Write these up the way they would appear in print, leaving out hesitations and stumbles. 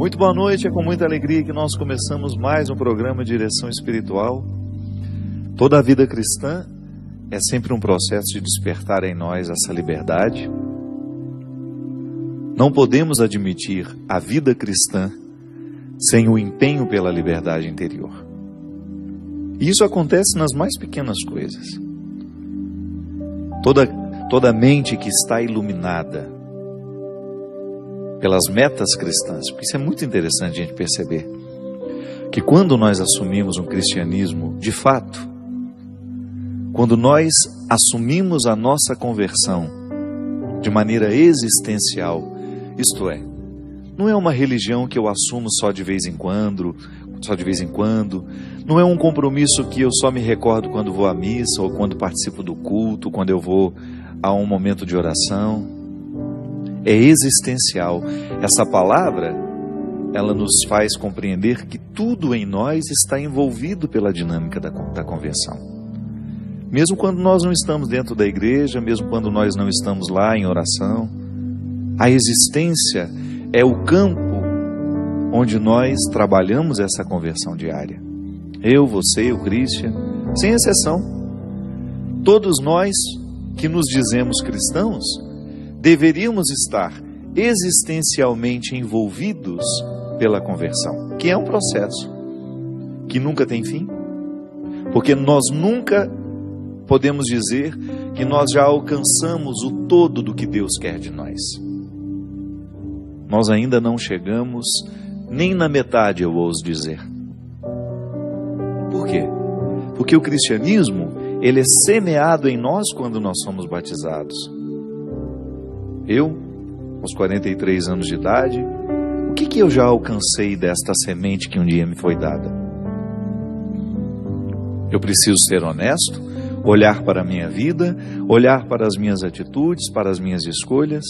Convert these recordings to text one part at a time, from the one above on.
Muito boa noite, é com muita alegria que nós começamos mais um programa de Direção Espiritual. Toda a vida cristã é sempre um processo de despertar em nós essa liberdade. Não podemos admitir a vida cristã sem o empenho pela liberdade interior. E isso acontece nas mais pequenas coisas. Toda mente que está iluminada pelas metas cristãs, porque isso é muito interessante a gente perceber, que quando nós assumimos um cristianismo de fato, quando nós assumimos a nossa conversão de maneira existencial, isto é, não é uma religião que eu assumo só de vez em quando, não é um compromisso que eu só me recordo quando vou à missa, ou quando participo do culto, quando eu vou a um momento de oração. É existencial. Essa palavra, ela nos faz compreender que tudo em nós está envolvido pela dinâmica da conversão. Mesmo quando nós não estamos dentro da igreja, mesmo quando nós não estamos lá em oração, a existência é o campo onde nós trabalhamos essa conversão diária. Eu, você, o Christian, sem exceção. Todos nós que nos dizemos cristãos, deveríamos estar existencialmente envolvidos pela conversão, que é um processo que nunca tem fim, porque nós nunca podemos dizer que nós já alcançamos o todo do que Deus quer de nós. Nós ainda não chegamos nem na metade, eu ouso dizer. Por quê? Porque o cristianismo, ele é semeado em nós quando nós somos batizados. Eu, aos 43 anos de idade, o que eu já alcancei desta semente que um dia me foi dada? Eu preciso ser honesto, olhar para a minha vida, olhar para as minhas atitudes, para as minhas escolhas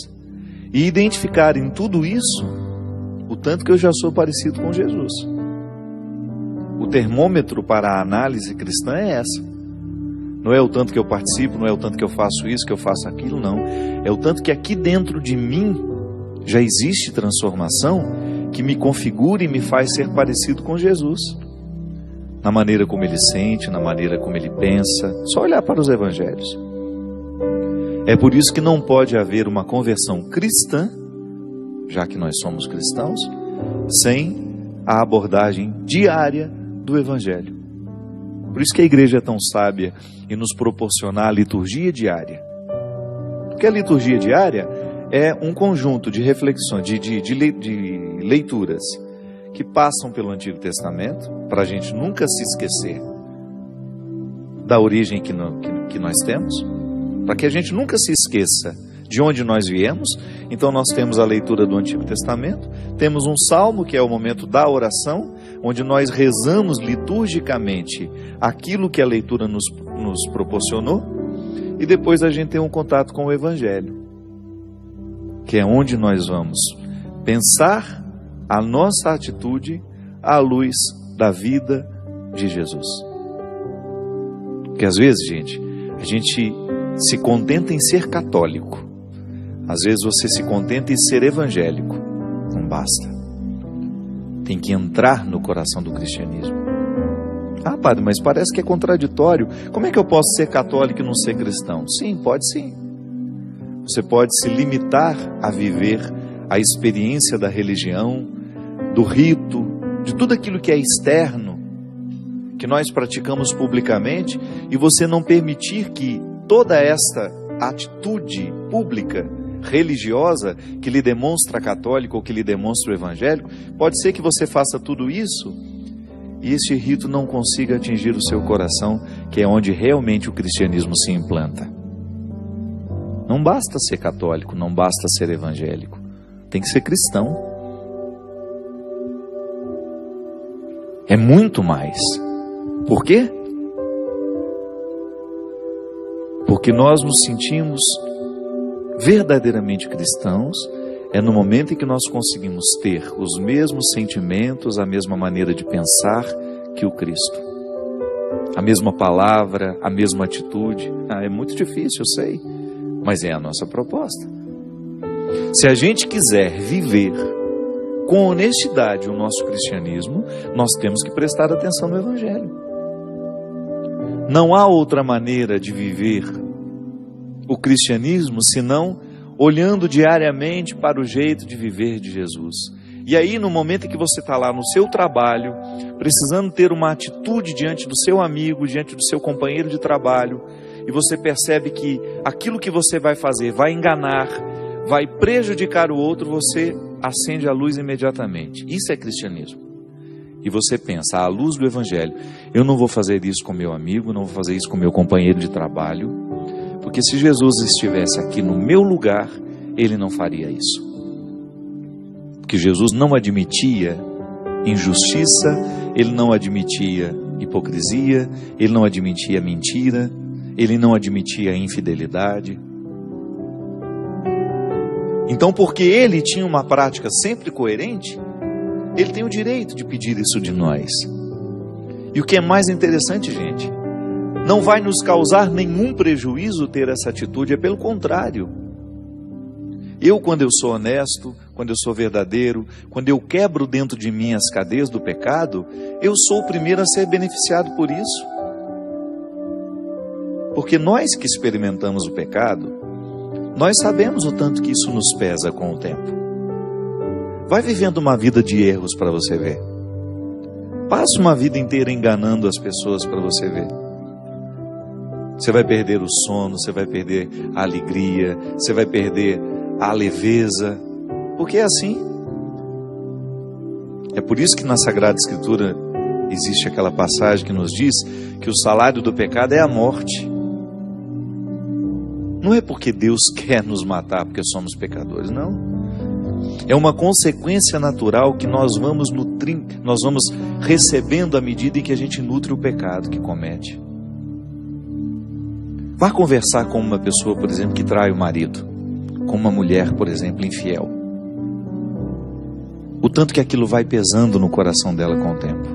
e identificar em tudo isso o tanto que eu já sou parecido com Jesus. O termômetro para a análise cristã é essa. Não é o tanto que eu participo, não é o tanto que eu faço isso, que eu faço aquilo, não. É o tanto que aqui dentro de mim já existe transformação que me configura e me faz ser parecido com Jesus. Na maneira como ele sente, na maneira como ele pensa. Só olhar para os evangelhos. É por isso que não pode haver uma conversão cristã, já que nós somos cristãos, sem a abordagem diária do evangelho. Por isso que a igreja é tão sábia em nos proporcionar a liturgia diária. Porque a liturgia diária é um conjunto de reflexões, de leituras que passam pelo Antigo Testamento, para a gente nunca se esquecer da origem que nós temos, para que a gente nunca se esqueça de onde nós viemos. Então nós temos a leitura do Antigo Testamento, temos um salmo que é o momento da oração, onde nós rezamos liturgicamente aquilo que a leitura nos proporcionou, e depois a gente tem um contato com o Evangelho, que é onde nós vamos pensar a nossa atitude à luz da vida de Jesus. Porque às vezes, a gente se contenta em ser católico, às vezes você se contenta em ser evangélico. Não basta. Tem que entrar no coração do cristianismo. Ah, padre, mas parece que é contraditório. Como é que eu posso ser católico e não ser cristão? Sim, pode sim. Você pode se limitar a viver a experiência da religião, do rito, de tudo aquilo que é externo, que nós praticamos publicamente, e você não permitir que toda esta atitude pública religiosa que lhe demonstra católico ou que lhe demonstra o evangélico, pode ser que você faça tudo isso e este rito não consiga atingir o seu coração, que é onde realmente o cristianismo se implanta. Não basta ser católico, não basta ser evangélico, tem que ser cristão. É muito mais. Por quê? Porque nós nos sentimos verdadeiramente cristãos é no momento em que nós conseguimos ter os mesmos sentimentos, a mesma maneira de pensar que o Cristo. A mesma palavra, a mesma atitude. É muito difícil, eu sei, mas é a nossa proposta. Se a gente quiser viver com honestidade o nosso cristianismo, nós temos que prestar atenção no Evangelho. Não há outra maneira de viver o cristianismo senão olhando diariamente para o jeito de viver de Jesus. E aí, no momento em que você está lá no seu trabalho, precisando ter uma atitude diante do seu amigo, diante do seu companheiro de trabalho, e você percebe que aquilo que você vai fazer vai enganar, vai prejudicar o outro, você acende a luz imediatamente. Isso é cristianismo. E você pensa, à luz do Evangelho, eu não vou fazer isso com meu amigo, não vou fazer isso com meu companheiro de trabalho, porque se Jesus estivesse aqui no meu lugar, ele não faria isso. Porque Jesus não admitia injustiça, ele não admitia hipocrisia, ele não admitia mentira, ele não admitia infidelidade. Então, porque ele tinha uma prática sempre coerente, ele tem o direito de pedir isso de nós. E o que é mais interessante, gente, não vai nos causar nenhum prejuízo ter essa atitude, é pelo contrário. Eu, quando eu sou honesto, quando eu sou verdadeiro, quando eu quebro dentro de mim as cadeias do pecado, eu sou o primeiro a ser beneficiado por isso. Porque nós que experimentamos o pecado, nós sabemos o tanto que isso nos pesa com o tempo. Vai vivendo uma vida de erros para você ver. Passa uma vida inteira enganando as pessoas para você ver. Você vai perder o sono, você vai perder a alegria, você vai perder a leveza, porque é assim. É por isso que na Sagrada Escritura existe aquela passagem que nos diz que o salário do pecado é a morte. Não é porque Deus quer nos matar porque somos pecadores, não. É uma consequência natural que nós vamos nutrindo, nós vamos recebendo à medida em que a gente nutre o pecado que comete. Vá conversar com uma pessoa, por exemplo, que trai o marido, com uma mulher, por exemplo, infiel. O tanto que aquilo vai pesando no coração dela com o tempo.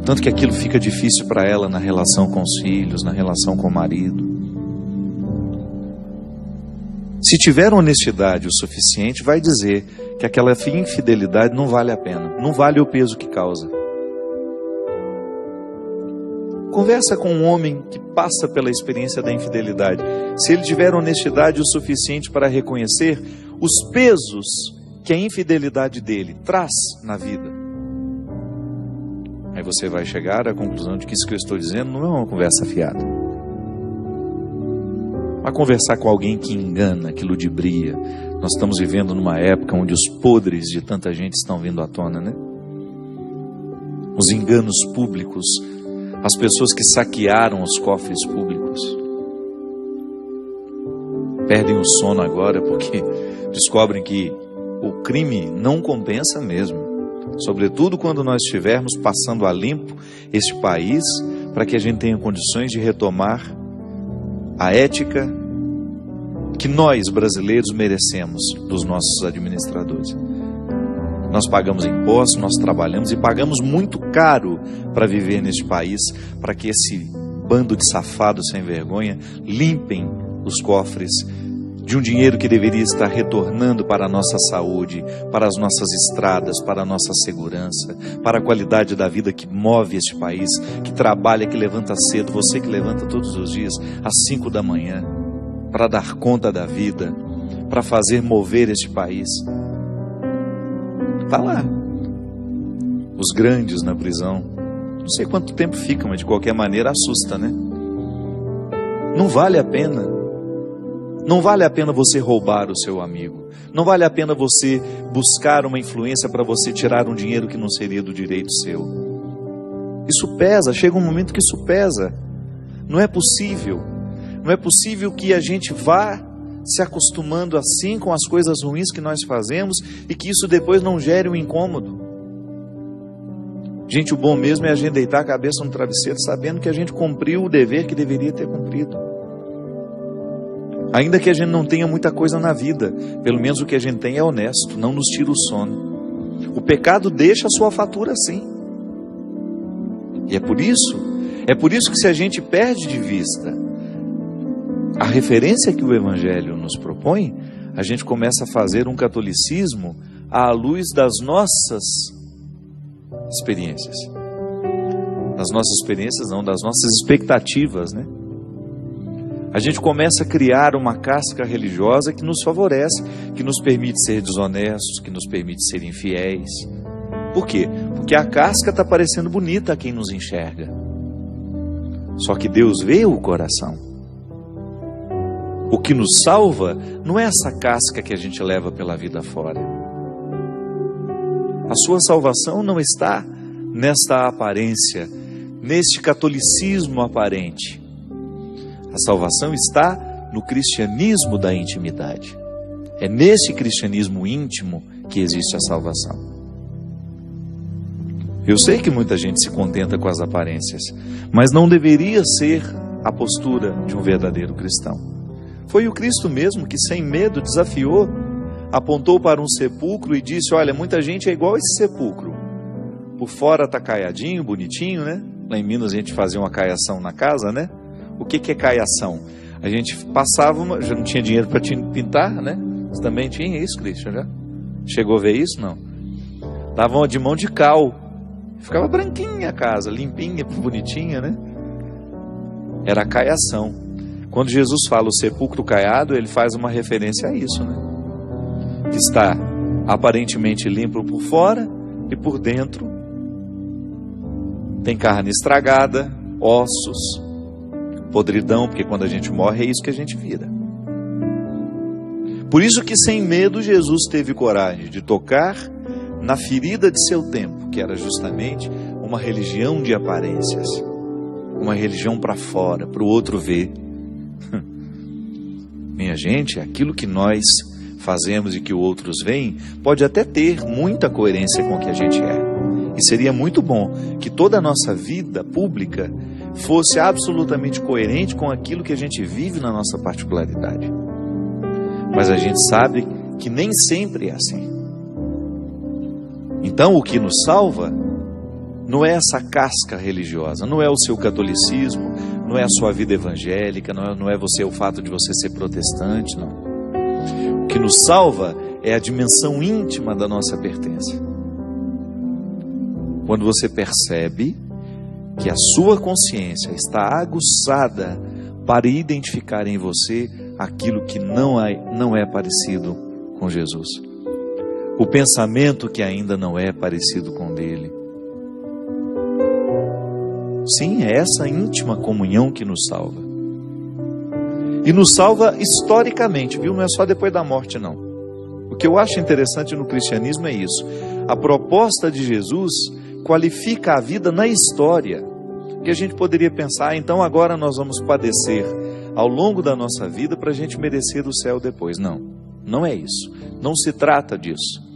Tanto que aquilo fica difícil para ela na relação com os filhos, na relação com o marido. Se tiver honestidade o suficiente, vai dizer que aquela infidelidade não vale a pena, não vale o peso que causa. Conversa com um homem que passa pela experiência da infidelidade. Se ele tiver honestidade o suficiente para reconhecer os pesos que a infidelidade dele traz na vida, aí você vai chegar à conclusão de que isso que eu estou dizendo não é uma conversa fiada. Vai conversar com alguém que engana, que ludibria. Nós estamos vivendo numa época onde os podres de tanta gente estão vindo à tona, né? Os enganos públicos, as pessoas que saquearam os cofres públicos perdem o sono agora porque descobrem que o crime não compensa mesmo, sobretudo quando nós estivermos passando a limpo este país, para que a gente tenha condições de retomar a ética que nós brasileiros merecemos dos nossos administradores. Nós pagamos impostos, nós trabalhamos e pagamos muito caro para viver neste país, para que esse bando de safados sem vergonha limpem os cofres de um dinheiro que deveria estar retornando para a nossa saúde, para as nossas estradas, para a nossa segurança, para a qualidade da vida que move este país, que trabalha, que levanta cedo, você que levanta todos os dias às 5 da manhã, para dar conta da vida, para fazer mover este país. Está lá, os grandes na prisão, não sei quanto tempo ficam, mas de qualquer maneira assusta, né? Não vale a pena. Não vale a pena você roubar o seu amigo. Não vale a pena você buscar uma influência para você tirar um dinheiro que não seria do direito seu. Isso pesa, chega um momento que isso pesa. Não é possível. Não é possível que a gente vá se acostumando assim com as coisas ruins que nós fazemos e que isso depois não gere um incômodo. Gente, o bom mesmo é a gente deitar a cabeça no travesseiro sabendo que a gente cumpriu o dever que deveria ter cumprido. Ainda que a gente não tenha muita coisa na vida, pelo menos o que a gente tem é honesto, não nos tira o sono. O pecado deixa a sua fatura sim. E é por isso que se a gente perde de vista a referência que o Evangelho nos propõe, a gente começa a fazer um catolicismo à luz das nossas experiências. Das nossas experiências não, das nossas expectativas, né? A gente começa a criar uma casca religiosa que nos favorece, que nos permite ser desonestos, que nos permite ser infiéis. Por quê? Porque a casca está parecendo bonita a quem nos enxerga. Só que Deus vê o coração. O que nos salva não é essa casca que a gente leva pela vida fora. A sua salvação não está nesta aparência, neste catolicismo aparente. A salvação está no cristianismo da intimidade. É nesse cristianismo íntimo que existe a salvação. Eu sei que muita gente se contenta com as aparências, mas não deveria ser a postura de um verdadeiro cristão. Foi o Cristo mesmo que, sem medo, desafiou, apontou para um sepulcro e disse: olha, muita gente é igual a esse sepulcro. Por fora está caiadinho, bonitinho, né? Lá em Minas a gente fazia uma caiação na casa, né? O que é caiação? A gente passava, já não tinha dinheiro para pintar, né? Você também tinha isso, Cristian, já? Chegou a ver isso? Não. Davam de mão de cal. Ficava branquinha a casa, limpinha, bonitinha, né? Era a caiação. Quando Jesus fala o sepulcro caiado, ele faz uma referência a isso, né? Que está aparentemente limpo por fora e por dentro tem carne estragada, ossos, podridão, porque quando a gente morre é isso que a gente vira. Por isso que, sem medo, Jesus teve coragem de tocar na ferida de seu tempo, que era justamente uma religião de aparências, uma religião para fora, para o outro ver. Minha gente, aquilo que nós fazemos e que outros veem pode até ter muita coerência com o que a gente é. E seria muito bom que toda a nossa vida pública fosse absolutamente coerente com aquilo que a gente vive na nossa particularidade. Mas a gente sabe que nem sempre é assim. Então o que nos salva não é essa casca religiosa, não é o seu catolicismo, não é a sua vida evangélica, não é o fato de você ser protestante, não. O que nos salva é a dimensão íntima da nossa pertença. Quando você percebe que a sua consciência está aguçada para identificar em você aquilo que não é parecido com Jesus. O pensamento que ainda não é parecido com o dele. Sim, é essa íntima comunhão que nos salva. E nos salva historicamente, viu? Não é só depois da morte, não. O que eu acho interessante no cristianismo é isso. A proposta de Jesus qualifica a vida na história. Que a gente poderia pensar, então agora nós vamos padecer ao longo da nossa vida para a gente merecer o céu depois. Não, não é isso. Não se trata disso.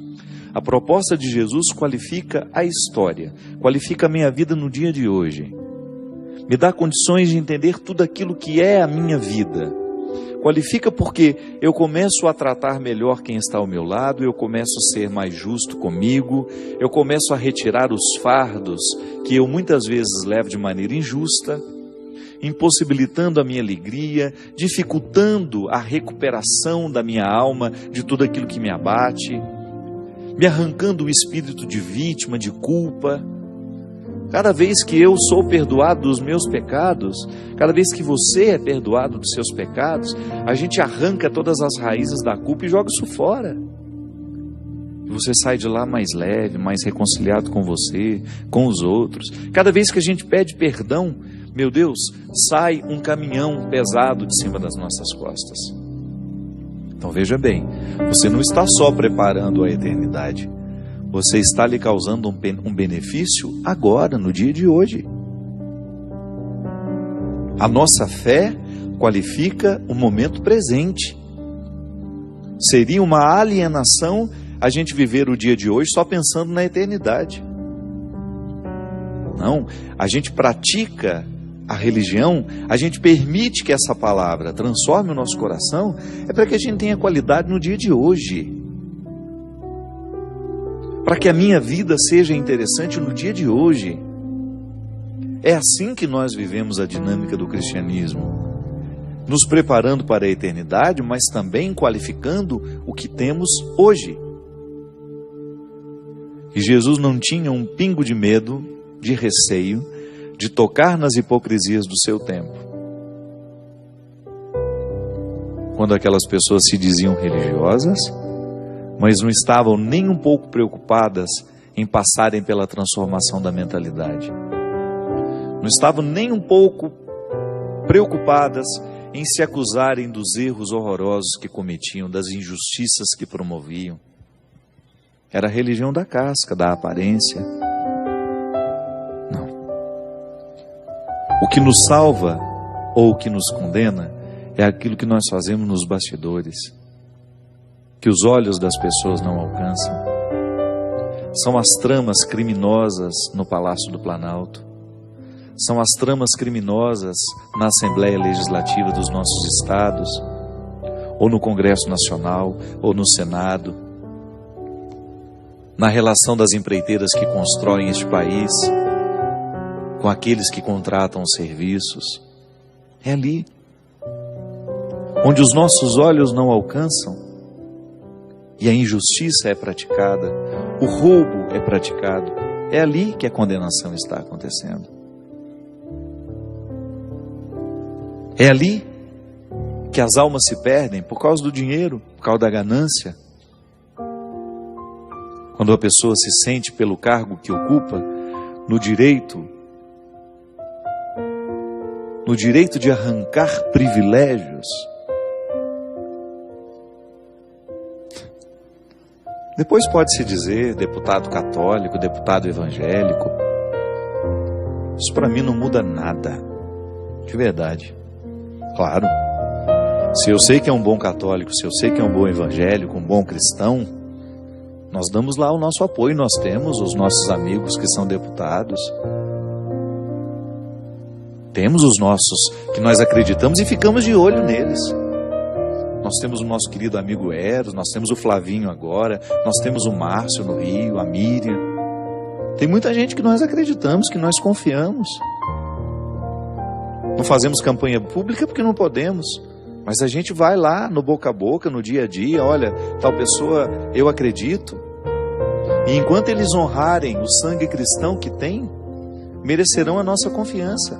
A proposta de Jesus qualifica a história, qualifica a minha vida no dia de hoje. Me dá condições de entender tudo aquilo que é a minha vida. Qualifica porque eu começo a tratar melhor quem está ao meu lado, eu começo a ser mais justo comigo, eu começo a retirar os fardos que eu muitas vezes levo de maneira injusta, impossibilitando a minha alegria, dificultando a recuperação da minha alma de tudo aquilo que me abate, me arrancando o espírito de vítima, de culpa. Cada vez que eu sou perdoado dos meus pecados, cada vez que você é perdoado dos seus pecados, a gente arranca todas as raízes da culpa e joga isso fora. E você sai de lá mais leve, mais reconciliado com você, com os outros. Cada vez que a gente pede perdão, meu Deus, sai um caminhão pesado de cima das nossas costas. Então veja bem, você não está só preparando a eternidade, você está lhe causando um benefício agora, no dia de hoje. A nossa fé qualifica o momento presente. Seria uma alienação a gente viver o dia de hoje só pensando na eternidade. Não, a gente pratica a religião, a gente permite que essa palavra transforme o nosso coração, é para que a gente tenha qualidade no dia de hoje. Para que a minha vida seja interessante no dia de hoje. É assim que nós vivemos a dinâmica do cristianismo. nos preparando para a eternidade, mas também qualificando o que temos hoje. E Jesus não tinha um pingo de medo, de receio, de tocar nas hipocrisias do seu tempo. Quando aquelas pessoas se diziam religiosas, mas não estavam nem um pouco preocupadas em passarem pela transformação da mentalidade. Não estavam nem um pouco preocupadas em se acusarem dos erros horrorosos que cometiam, das injustiças que promoviam. Era a religião da casca, da aparência. Não. O que nos salva ou o que nos condena é aquilo que nós fazemos nos bastidores, que os olhos das pessoas não alcançam. São as tramas criminosas no Palácio do Planalto. São as tramas criminosas na Assembleia Legislativa dos nossos estados, ou no Congresso Nacional, ou no Senado, na relação das empreiteiras que constroem este país, com aqueles que contratam os serviços. É ali, onde os nossos olhos não alcançam, e a injustiça é praticada, o roubo é praticado, é ali que a condenação está acontecendo. É ali que as almas se perdem por causa do dinheiro, por causa da ganância. Quando a pessoa se sente pelo cargo que ocupa, no direito de arrancar privilégios. Depois pode-se dizer deputado católico, deputado evangélico. Isso para mim não muda nada, de verdade. Claro, se eu sei que é um bom católico, se eu sei que é um bom evangélico, um bom cristão, nós damos lá o nosso apoio, nós temos os nossos amigos que são deputados, temos os nossos que nós acreditamos e ficamos de olho neles. Nós temos o nosso querido amigo Eros, nós temos o Flavinho agora, nós temos o Márcio no Rio, a Miriam. Tem muita gente que nós acreditamos, que nós confiamos. Não fazemos campanha pública porque não podemos, mas a gente vai lá no boca a boca, no dia a dia, olha, tal pessoa eu acredito. E enquanto eles honrarem o sangue cristão que tem, merecerão a nossa confiança.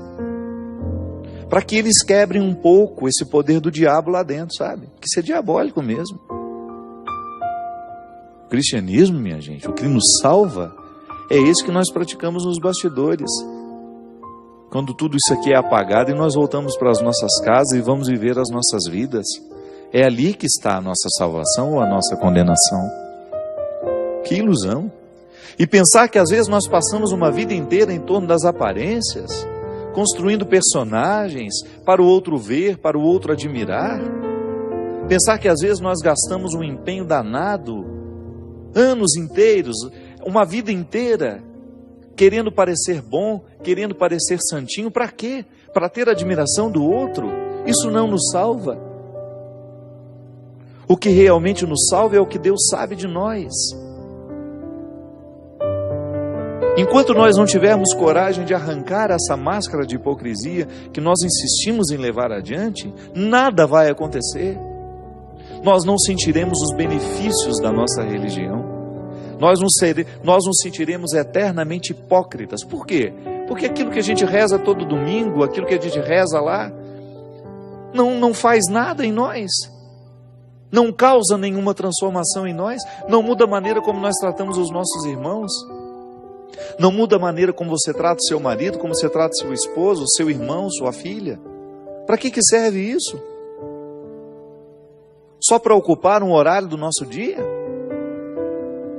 Para que eles quebrem um pouco esse poder do diabo lá dentro, sabe? Que isso é diabólico mesmo. O cristianismo, minha gente, o que nos salva é esse que nós praticamos nos bastidores. Quando tudo isso aqui é apagado e nós voltamos para as nossas casas e vamos viver as nossas vidas, é ali que está a nossa salvação ou a nossa condenação. Que ilusão! E pensar que às vezes nós passamos uma vida inteira em torno das aparências, construindo personagens para o outro ver, para o outro admirar. Pensar que às vezes nós gastamos um empenho danado, anos inteiros, uma vida inteira, querendo parecer bom, querendo parecer santinho, para quê? Para ter admiração do outro? Isso não nos salva. O que realmente nos salva é o que Deus sabe de nós. Enquanto nós não tivermos coragem de arrancar essa máscara de hipocrisia que nós insistimos em levar adiante, nada vai acontecer. Nós não sentiremos os benefícios da nossa religião. Nós nos sentiremos eternamente hipócritas. Por quê? Porque aquilo que a gente reza todo domingo, aquilo que a gente reza lá, não faz nada em nós. Não causa nenhuma transformação em nós. Não muda a maneira como nós tratamos os nossos irmãos. Não muda a maneira como você trata o seu marido, como você trata seu esposo, seu irmão, sua filha. Para que serve isso? Só para ocupar um horário do nosso dia?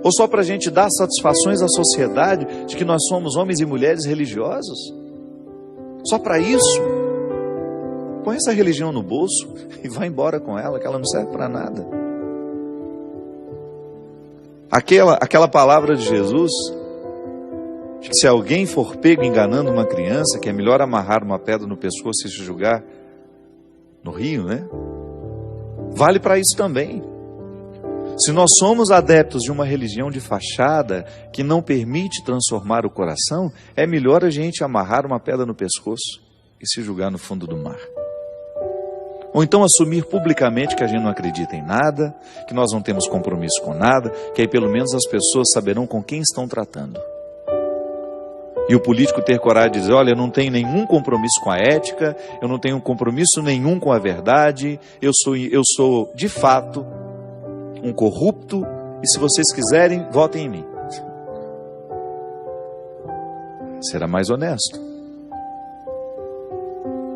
Ou só para a gente dar satisfações à sociedade de que nós somos homens e mulheres religiosos? Só para isso? Põe essa religião no bolso e vai embora com ela, que ela não serve para nada. Aquela palavra de Jesus, de que se alguém for pego enganando uma criança, que é melhor amarrar uma pedra no pescoço e se jogar no rio, né? Vale para isso também. Se nós somos adeptos de uma religião de fachada que não permite transformar o coração, é melhor a gente amarrar uma pedra no pescoço e se jogar no fundo do mar. Ou então assumir publicamente que a gente não acredita em nada, que nós não temos compromisso com nada, que aí pelo menos as pessoas saberão com quem estão tratando. E o político ter coragem de dizer, olha, eu não tenho nenhum compromisso com a ética, eu não tenho compromisso nenhum com a verdade, eu sou de fato um corrupto, e se vocês quiserem, votem em mim. Será mais honesto.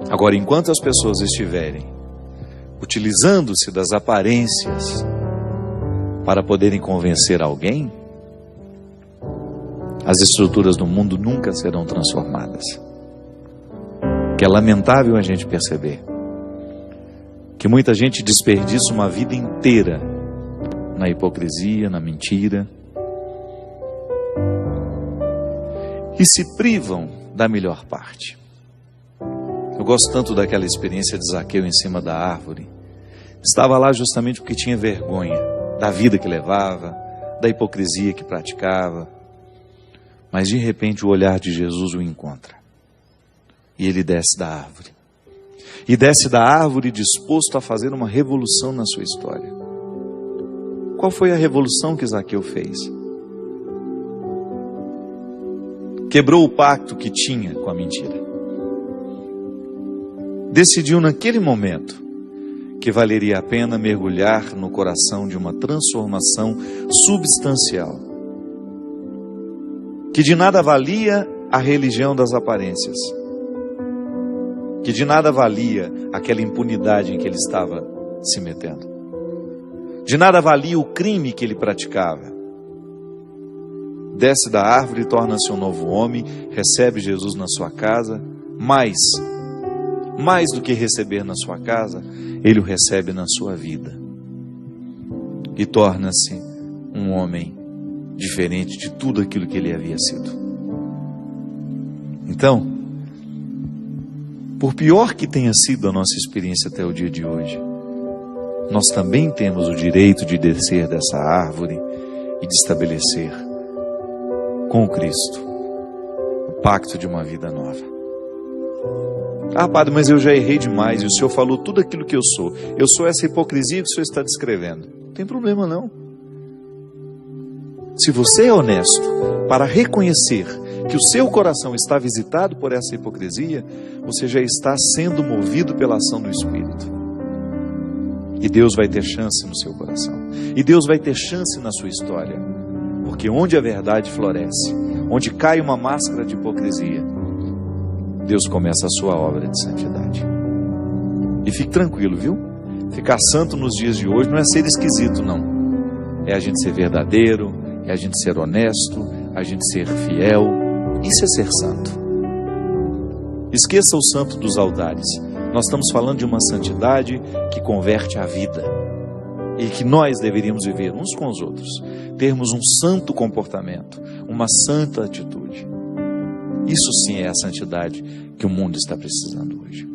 Agora, enquanto as pessoas estiverem utilizando-se das aparências para poderem convencer alguém, as estruturas do mundo nunca serão transformadas. Que é lamentável a gente perceber que muita gente desperdiça uma vida inteira na hipocrisia, na mentira, e se privam da melhor parte. Eu gosto tanto daquela experiência de Zaqueu em cima da árvore. Estava lá justamente porque tinha vergonha da vida que levava, da hipocrisia que praticava. Mas de repente o olhar de Jesus o encontra. E ele desce da árvore. E desce da árvore disposto a fazer uma revolução na sua história. Qual foi a revolução que Zaqueu fez? Quebrou o pacto que tinha com a mentira. Decidiu naquele momento que valeria a pena mergulhar no coração de uma transformação substancial. Que de nada valia a religião das aparências. Que de nada valia aquela impunidade em que ele estava se metendo. De nada valia o crime que ele praticava. Desce da árvore e torna-se um novo homem, recebe Jesus na sua casa, mais do que receber na sua casa, ele o recebe na sua vida. E torna-se um homem diferente de tudo aquilo que ele havia sido. Então, por pior que tenha sido a nossa experiência até o dia de hoje, nós também temos o direito de descer dessa árvore e de estabelecer com o Cristo o pacto de uma vida nova. Ah, padre, mas eu já errei demais e o senhor falou tudo aquilo que eu sou. Eu sou essa hipocrisia que o senhor está descrevendo. Não tem problema não. Se você é honesto para reconhecer que o seu coração está visitado por essa hipocrisia, você já está sendo movido pela ação do Espírito. E Deus vai ter chance no seu coração. E Deus vai ter chance na sua história. Porque onde a verdade floresce, onde cai uma máscara de hipocrisia, Deus começa a sua obra de santidade. E fique tranquilo, viu? Ficar santo nos dias de hoje não é ser esquisito, não. É a gente ser verdadeiro, é a gente ser honesto, a gente ser fiel. Isso é ser santo. Esqueça o santo dos altares. Nós estamos falando de uma santidade que converte a vida. E que nós deveríamos viver uns com os outros. Termos um santo comportamento, uma santa atitude. Isso sim é a santidade que o mundo está precisando hoje.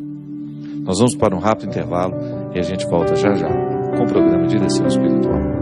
Nós vamos para um rápido intervalo e a gente volta já já com o programa Direção Espiritual.